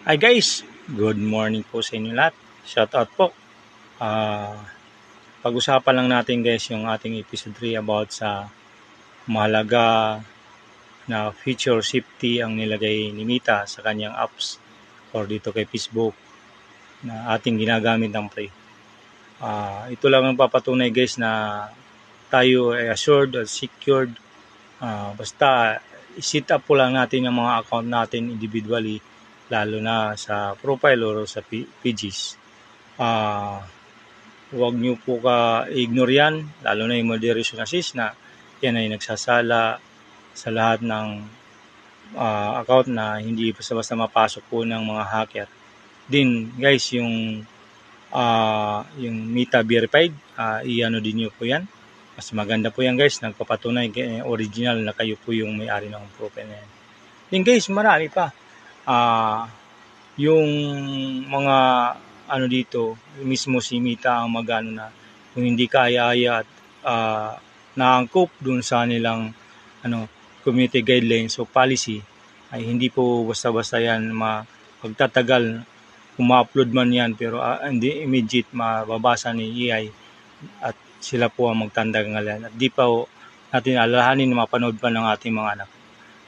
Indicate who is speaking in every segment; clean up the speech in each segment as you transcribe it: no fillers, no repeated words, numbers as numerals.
Speaker 1: Hi guys, good morning po sa inyo lahat. Shout out po. Pag-usapan lang natin guys yung ating episode 3 about sa mahalaga na feature safety ang nilagay ni Mita sa kanyang apps or dito kay Facebook na ating ginagamit ng pre. Ito lang ang papatunay guys na tayo ay assured at secured. Basta i-set up po lang natin yung mga account natin individually, lalo na sa profile or sa pages. Huwag nyo po ignore yan, lalo na yung moderation assist na yan ay nagsasala sa lahat ng account na hindi basta-basta mapasok po ng mga hacker. Din guys, yung Mita verified, i-ano din nyo po yan. Mas maganda po yan guys, nagpapatunay original na kayo po yung may-ari ng profile na yan. Then guys, marami pa. Yung mga dito, mismo si Mita ang magano na kung hindi kaya-aya at naangkop dun sa nilang community guidelines o policy, ay hindi po basta-basta yan magtatagal. Kung ma-upload man yan pero hindi immediate mababasa ni AI at sila po ang magtanggalan at di pa natin alalahanin na mapanood pa ng ating mga anak.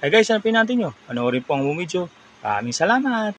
Speaker 1: Guys, hanapin natin nyo. Panoorin po ang video. Maraming salamat!